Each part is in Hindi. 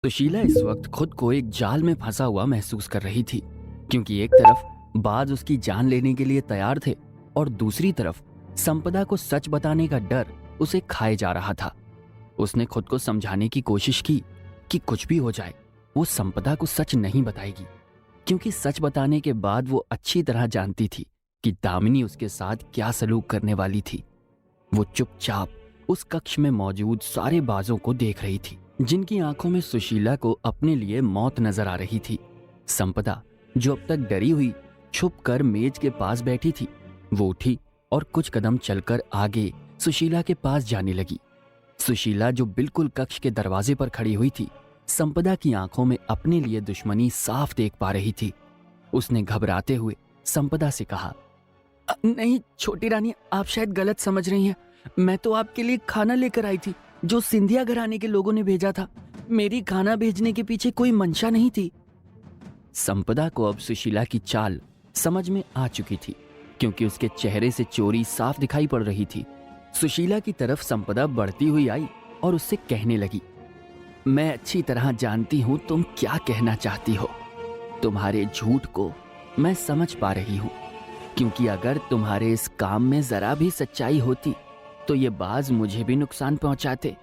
सुशीला इस वक्त खुद को एक जाल में फंसा हुआ महसूस कर रही थी, क्योंकि एक तरफ बाज उसकी जान लेने के लिए तैयार थे और दूसरी तरफ संपदा को सच बताने का डर उसे खाए जा रहा था। उसने खुद को समझाने की कोशिश की कि कुछ भी हो जाए वो संपदा को सच नहीं बताएगी, क्योंकि सच बताने के बाद वो अच्छी तरह जानती थी कि दामिनी उसके साथ क्या सलूक करने वाली थी। वो चुपचाप उस कक्ष में मौजूद सारे बाजों को देख रही थी, जिनकी आंखों में सुशीला को अपने लिए मौत नजर आ रही थी। संपदा, जो अब तक डरी हुई छुप कर मेज के पास बैठी थी, वो उठी और कुछ कदम चलकर आगे सुशीला के पास जाने लगी। सुशीला, जो बिल्कुल कक्ष के दरवाजे पर खड़ी हुई थी, संपदा की आंखों में अपने लिए दुश्मनी साफ देख पा रही थी। उसने घबराते हुए संपदा से कहा, नहीं छोटी रानी, आप शायद गलत समझ रही हैं। मैं तो आपके लिए खाना लेकर आई थी जो सिंधिया घराने के लोगों ने भेजा था। मेरी खाना भेजने के पीछे कोई मंशा नहीं थी। संपदा को अब सुशीला की चाल समझ में आ चुकी थी, क्योंकि उसके चेहरे से चोरी साफ दिखाई पड़ रही थी। सुशीला की तरफ संपदा बढ़ती हुई आई और उससे कहने लगी, मैं अच्छी तरह जानती हूं तुम क्या कहना चाहती हो। तुम्हारे झूठ को मैं समझ पा रही हूं, क्योंकि अगर तुम्हारे इस काम में जरा भी सच्चाई होती तो ये बाज मुझे भी नुकसान पहुंचाते।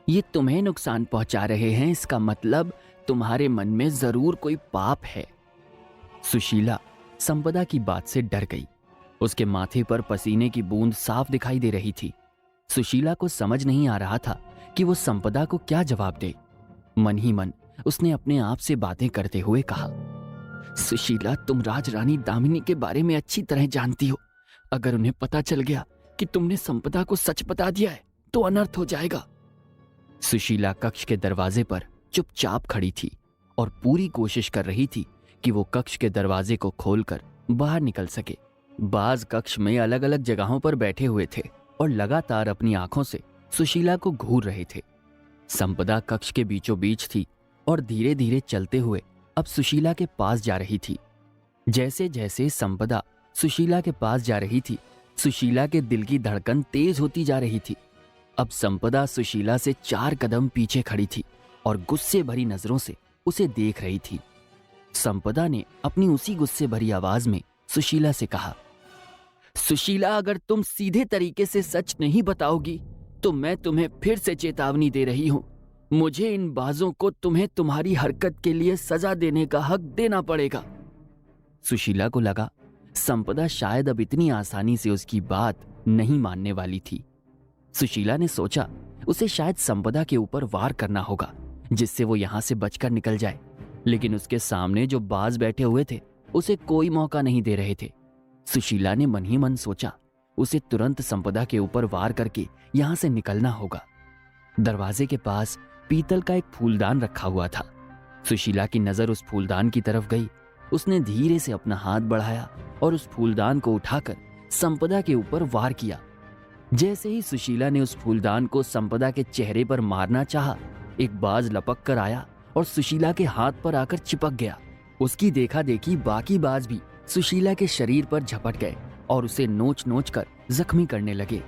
ये तुम्हें नुकसान पहुंचा रहे हैं, इसका मतलब तुम्हारे मन में जरूर कोई पाप है। सुशीला संपदा की बात से डर गई। उसके माथे पर पसीने की बूंद साफ दिखाई दे रही थी। सुशीला को समझ नहीं आ रहा था कि वो संपदा को क्या जवाब दे। मन ही मन उसने अपने आप से बातें करते हुए कहा, सुशीला, तुम राजरानी दामिनी के बारे में अच्छी तरह जानती हो। अगर उन्हें पता चल गया कि तुमने संपदा को सच बता दिया है तो अनर्थ हो जाएगा। सुशीला कक्ष के दरवाजे पर चुपचाप खड़ी थी और पूरी कोशिश कर रही थी कि वो कक्ष के दरवाजे को खोलकर बाहर निकल सके। बाज कक्ष में अलग अलग जगहों पर बैठे हुए थे और लगातार अपनी आंखों से सुशीला को घूर रहे थे। संपदा कक्ष के बीचों बीच थी और धीरे धीरे चलते हुए अब सुशीला के पास जा रही थी। जैसे जैसे संपदा सुशीला के पास जा रही थी, सुशीला के दिल की धड़कन तेज होती जा रही थी। अब संपदा सुशीला से 4 कदम पीछे खड़ी थी और गुस्से भरी नजरों से उसे देख रही थी। संपदा ने अपनी उसी गुस्से भरी आवाज में सुशीला से कहा, सुशीला, अगर तुम सीधे तरीके से सच नहीं बताओगी तो मैं तुम्हें फिर से चेतावनी दे रही हूं। मुझे इन बाजों को तुम्हें तुम्हारी हरकत के लिए सजा देने का हक देना पड़ेगा। सुशीला को लगा संपदा शायद अब इतनी आसानी से उसकी बात नहीं मानने वाली थी। सुशीला ने सोचा उसे शायद संपदा के ऊपर वार करना होगा, जिससे वो यहां से बचकर निकल जाए। लेकिन उसके सामने जो बाज बैठे हुए थे उसे कोई मौका नहीं दे रहे थे। सुशीला ने मन ही मन सोचा उसे तुरंत संपदा के ऊपर वार करके यहां से निकलना होगा। दरवाजे के पास पीतल का एक फूलदान रखा हुआ था। सुशीला की नजर उस फूलदान की तरफ गई। उसने धीरे से अपना हाथ बढ़ाया और उस फूलदान को उठाकर संपदा के ऊपर वार किया। जैसे ही सुशीला ने उस फूलदान को संपदा के चेहरे पर मारना चाहा, एक बाज लपक कर आया और सुशीला के हाथ पर आकर चिपक गया। उसकी देखा देखी बाकी बाज भी सुशीला के शरीर पर झपट गए और उसे नोच नोच कर जख्मी करने लगे।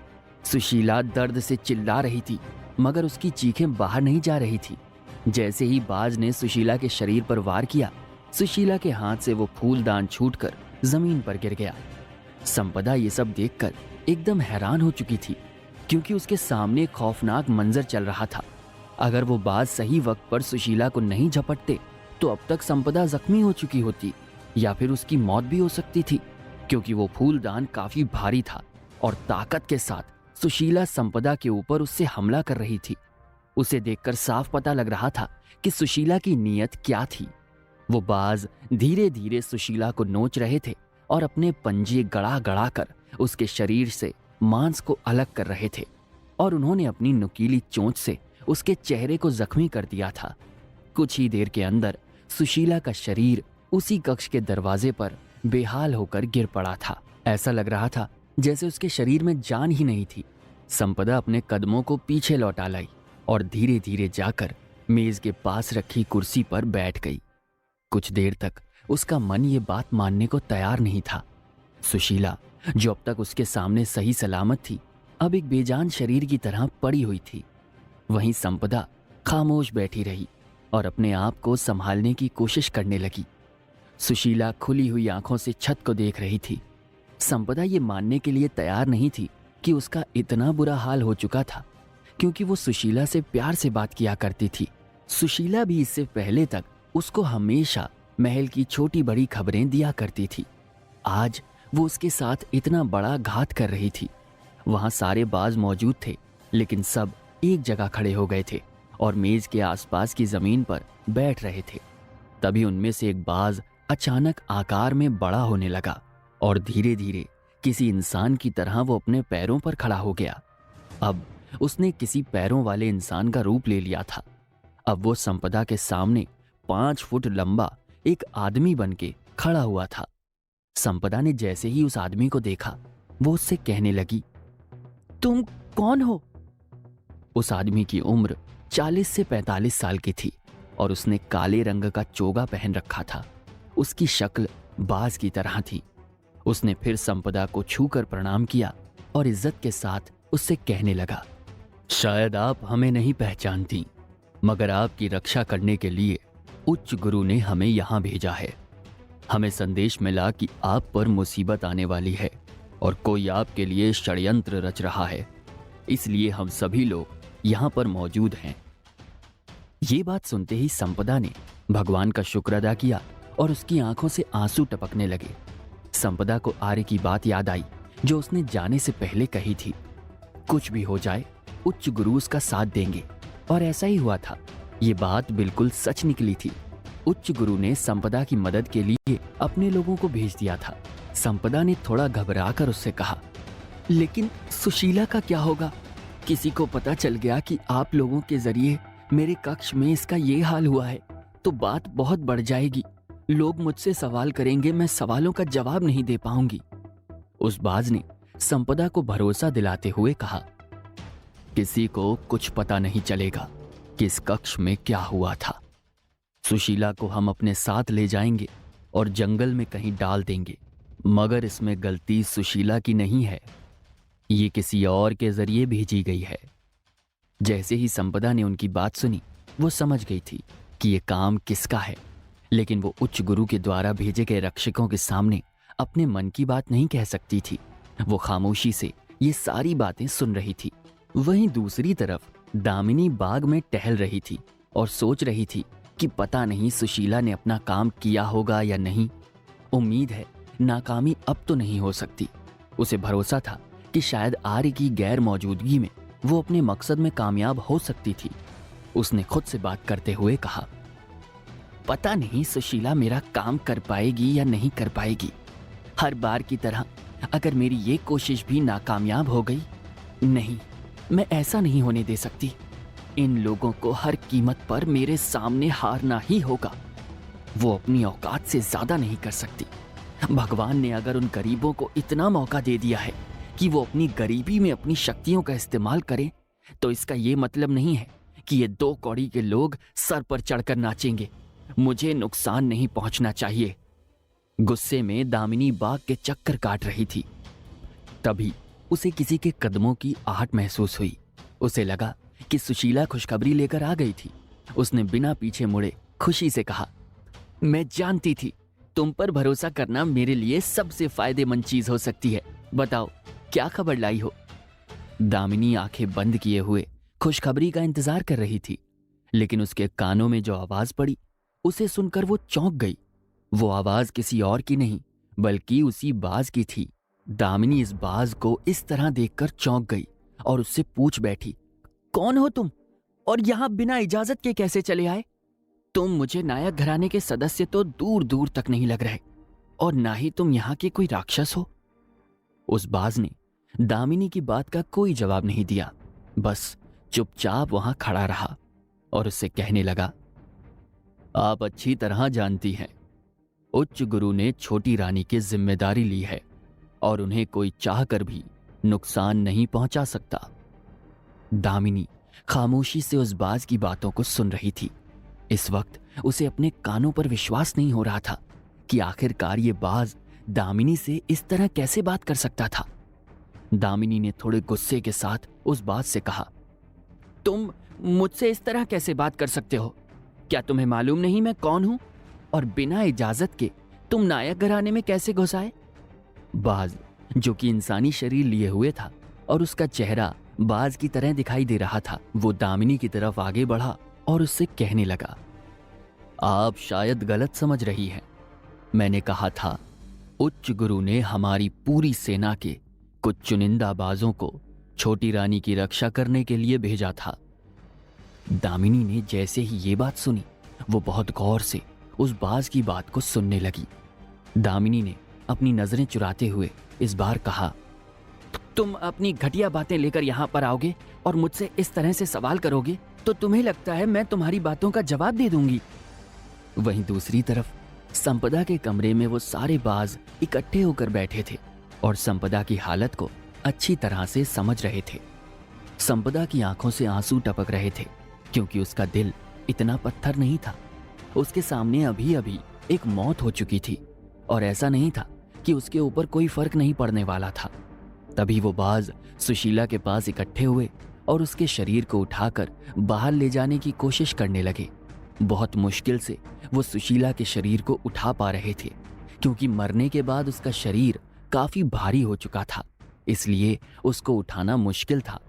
सुशीला दर्द से चिल्ला रही थी, मगर उसकी चीखें बाहर नहीं जा रही थी। जैसे ही बाज ने सुशीला के शरीर पर वार किया, सुशीला के हाथ से वो फूलदान छूटकर जमीन पर गिर गया। संपदा ये सब देखकर एकदम हैरान हो चुकी थी, क्योंकि उसके सामने खौफनाक मंजर चल रहा था। अगर वो बाज सही वक्त पर सुशीला को नहीं झपटते तो अब तक संपदा जख्मी हो चुकी होती, या फिर उसकी मौत भी हो सकती थी, क्योंकि वो फूलदान काफी भारी था और ताकत के साथ सुशीला संपदा के ऊपर उससे हमला कर रही थी। उसे देखकर साफ पता लग रहा था कि सुशीला की नीयत क्या थी। वो बाज धीरे धीरे सुशीला को नोच रहे थे और अपने पंजे गड़ा गड़ा कर उसके शरीर से मांस को अलग कर रहे थे, और उन्होंने अपनी नुकीली चोंच से उसके चेहरे को जख्मी कर दिया था। कुछ ही देर के अंदर सुशीला का शरीर उसी कक्ष के दरवाजे पर बेहाल होकर गिर पड़ा था। ऐसा लग रहा था जैसे उसके शरीर में जान ही नहीं थी। संपदा अपने कदमों को पीछे लौटा लाई और धीरे धीरे जाकर मेज के पास रखी कुर्सी पर बैठ गई। कुछ देर तक उसका मन ये बात मानने को तैयार नहीं था। सुशीला, जो अब तक उसके सामने सही सलामत थी, अब एक बेजान शरीर की तरह पड़ी हुई थी। वहीं संपदा खामोश बैठी रही और अपने आप को संभालने की कोशिश करने लगी। सुशीला खुली हुई आंखों से छत को देख रही थी। संपदा ये मानने के लिए तैयार नहीं थी कि उसका इतना बुरा हाल हो चुका था, क्योंकि वो सुशीला से प्यार से बात किया करती थी। सुशीला भी इससे पहले तक उसको हमेशा महल की छोटी बड़ी खबरें दिया करती थी। आज वो उसके साथ इतना बड़ा घात कर रही थी। वहां सारे बाज मौजूद थे, लेकिन सब एक जगह खड़े हो गए थे और मेज के आसपास की जमीन पर बैठ रहे थे। तभी उनमें से एक बाज अचानक आकार में बड़ा होने लगा और धीरे धीरे किसी इंसान की तरह वो अपने पैरों पर खड़ा हो गया। अब उसने किसी पैरों वाले इंसान का रूप ले लिया था। अब वो संपदा के सामने 5 फुट लंबा एक आदमी बनके खड़ा हुआ था। संपदा ने जैसे ही उस आदमी को देखा, वो उससे कहने लगी, तुम कौन हो? उस आदमी की उम्र 40 से 45 साल की थी और उसने काले रंग का चोगा पहन रखा था। उसकी शक्ल बाज की तरह थी। उसने फिर संपदा को छूकर प्रणाम किया और इज्जत के साथ उससे कहने लगा, शायद आप हमें नहीं पहचानती, मगर आपकी रक्षा करने के लिए उच्च गुरु ने हमें यहाँ भेजा है। हमें संदेश मिला कि आप पर मुसीबत आने वाली है और कोई आपके लिए षड्यंत्र रच रहा है, इसलिए हम सभी लोग यहाँ पर मौजूद हैं। ये बात सुनते ही संपदा ने भगवान का शुक्र अदा किया और उसकी आंखों से आंसू टपकने लगे। संपदा को आर्य की बात याद आई जो उसने जाने से पहले कही थी, कुछ भी हो जाए उच्च गुरु उसका साथ देंगे। और ऐसा ही हुआ था। ये बात बिल्कुल सच निकली थी। उच्च गुरु ने संपदा की मदद के लिए अपने लोगों को भेज दिया था। संपदा ने थोड़ा घबराकर उससे कहा, लेकिन सुशीला का क्या होगा? किसी को पता चल गया कि आप लोगों के जरिए मेरे कक्ष में इसका ये हाल हुआ है तो बात बहुत बढ़ जाएगी। लोग मुझसे सवाल करेंगे, मैं सवालों का जवाब नहीं दे पाऊंगी। उस बाज ने संपदा को भरोसा दिलाते हुए कहा, किसी को कुछ पता नहीं चलेगा कि इस कक्ष में क्या हुआ था। सुशीला को हम अपने साथ ले जाएंगे और जंगल में कहीं डाल देंगे, मगर इसमें गलती सुशीला की नहीं है, ये किसी और के जरिए भेजी गई है। जैसे ही संपदा ने उनकी बात सुनी, वो समझ गई थी कि ये काम किसका है, लेकिन वो उच्च गुरु के द्वारा भेजे गए रक्षकों के सामने अपने मन की बात नहीं कह सकती थी। वो खामोशी से ये सारी बातें सुन रही थी। वहीं दूसरी तरफ दामिनी बाग में टहल रही थी और सोच रही थी कि पता नहीं सुशीला ने अपना काम किया होगा या नहीं। उम्मीद है नाकामी अब तो नहीं हो सकती। उसे भरोसा था कि शायद आर्य की गैर मौजूदगी में वो अपने मकसद में कामयाब हो सकती थी। उसने खुद से बात करते हुए कहा, पता नहीं सुशीला मेरा काम कर पाएगी या नहीं कर पाएगी। हर बार की तरह अगर मेरी ये कोशिश भी नाकामयाब हो गई, नहीं, मैं ऐसा नहीं होने दे सकती। इन लोगों को हर कीमत पर मेरे सामने हारना ही होगा। वो अपनी औकात से ज्यादा नहीं कर सकती। भगवान ने अगर उन गरीबों को इतना मौका दे दिया है कि वो अपनी गरीबी में अपनी शक्तियों का इस्तेमाल करें, तो इसका ये मतलब नहीं है कि ये 2 कौड़ी के लोग सर पर चढ़कर नाचेंगे। मुझे नुकसान नहीं पहुंचना चाहिए। गुस्से में दामिनी बाग के चक्कर काट रही थी। तभी उसे किसी के कदमों की आहट महसूस हुई। उसे लगा कि सुशीला खुशखबरी लेकर आ गई थी। उसने बिना पीछे मुड़े खुशी से कहा, मैं जानती थी तुम पर भरोसा करना मेरे लिए सबसे फायदेमंद चीज हो सकती है। बताओ क्या खबर लाई हो? दामिनी आंखें बंद किए हुए खुशखबरी का इंतजार कर रही थी, लेकिन उसके कानों में जो आवाज पड़ी उसे सुनकर वो चौंक गई। वो आवाज किसी और की नहीं बल्कि उसी बाज की थी। दामिनी इस बाज को इस तरह देखकर चौंक गई और उससे पूछ बैठी, कौन हो तुम और यहां बिना इजाजत के कैसे चले आए? तुम मुझे नायक घराने के सदस्य तो दूर दूर तक नहीं लग रहे और ना ही तुम यहां के कोई राक्षस हो। उस बाज ने दामिनी की बात का कोई जवाब नहीं दिया, बस चुपचाप वहां खड़ा रहा और उससे कहने लगा, आप अच्छी तरह जानती हैं, उच्च गुरु ने छोटी रानी की जिम्मेदारी ली है और उन्हें कोई चाहकर भी नुकसान नहीं पहुंचा सकता। दामिनी खामोशी से उस बाज की बातों को सुन रही थी। इस वक्त उसे अपने कानों पर विश्वास नहीं हो रहा था कि आखिरकार ये बाज दामिनी से इस तरह कैसे बात कर सकता था। दामिनी ने थोड़े गुस्से के साथ उस बाज से कहा, तुम मुझसे इस तरह कैसे बात कर सकते हो? क्या तुम्हें मालूम नहीं मैं कौन हूं? और बिना इजाजत के तुम नायक घराने में कैसे घुस आए? बाज, जो कि इंसानी शरीर लिए हुए था और उसका चेहरा बाज की तरह दिखाई दे रहा था, वो दामिनी की तरफ आगे बढ़ा और उससे कहने लगा, आप शायद गलत समझ रही हैं। मैंने कहा था उच्च गुरु ने हमारी पूरी सेना के कुछ चुनिंदा बाजों को छोटी रानी की रक्षा करने के लिए भेजा था। दामिनी ने जैसे ही ये बात सुनी, वो बहुत गौर से उस बाज की बात को सुनने लगी। दामिनी ने अपनी नजरें चुराते हुए इस बार कहा, तुम अपनी घटिया बातें लेकर यहां पर आओगे और मुझसे इस तरह से सवाल करोगे तो तुम्हें लगता है मैं तुम्हारी बातों का जवाब दे दूंगी। वहीं दूसरी तरफ संपदा के कमरे में वो सारे बाज इकट्ठे होकर बैठे थे और संपदा की हालत को अच्छी तरह से समझ रहे थे। संपदा की आंखों से आंसू टपक रहे थे क्योंकि उसका दिल इतना पत्थर नहीं था। उसके सामने अभी अभी एक मौत हो चुकी थी और ऐसा नहीं था कि उसके ऊपर कोई फर्क नहीं पड़ने वाला था। तभी वो बाज सुशीला के पास इकट्ठे हुए और उसके शरीर को उठाकर बाहर ले जाने की कोशिश करने लगे। बहुत मुश्किल से वो सुशीला के शरीर को उठा पा रहे थे क्योंकि मरने के बाद उसका शरीर काफी भारी हो चुका था, इसलिए उसको उठाना मुश्किल था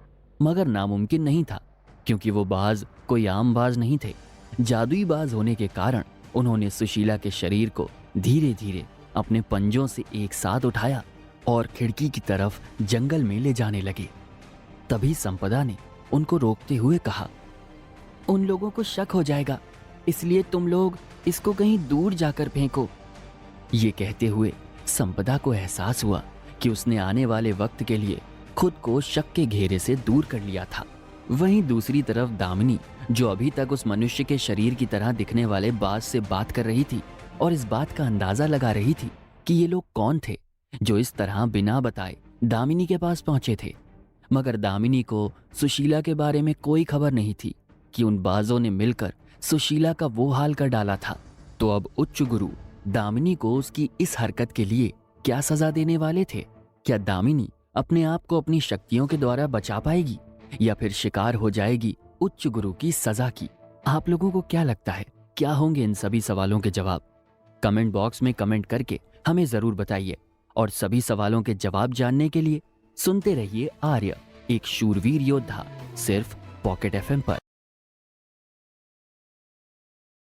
मगर नामुमकिन नहीं था क्योंकि वो बाज कोई आम बाज नहीं थे। जादुई बाज होने के कारण उन्होंने सुशीला के शरीर को धीरे धीरे अपने पंजों से एक साथ उठाया और खिड़की की तरफ जंगल में ले जाने लगे। तभी संपदा ने उनको रोकते हुए कहा, उन लोगों को शक हो जाएगा, इसलिए तुम लोग इसको कहीं दूर जाकर फेंको। ये कहते हुए संपदा को एहसास हुआ कि उसने आने वाले वक्त के लिए खुद को शक के घेरे से दूर कर लिया था। वहीं दूसरी तरफ दामिनी, जो अभी तक उस मनुष्य के शरीर की तरह दिखने वाले बाज से बात कर रही थी और इस बात का अंदाजा लगा रही थी कि ये लोग कौन थे जो इस तरह बिना बताए दामिनी के पास पहुंचे थे। मगर दामिनी को सुशीला के बारे में कोई खबर नहीं थी कि उन बाजों ने मिलकर सुशीला का वो हाल कर डाला था। तो अब उच्च गुरु दामिनी को उसकी इस हरकत के लिए क्या सजा देने वाले थे? क्या दामिनी अपने आप को अपनी शक्तियों के द्वारा बचा पाएगी या फिर शिकार हो जाएगी उच्च गुरु की सजा की? आप लोगों को क्या लगता है, क्या होंगे इन सभी सवालों के जवाब? कमेंट बॉक्स में कमेंट करके हमें जरूर बताइए और सभी सवालों के जवाब जानने के लिए सुनते रहिए आर्य, एक शूरवीर योद्धा, सिर्फ पॉकेट FM पर।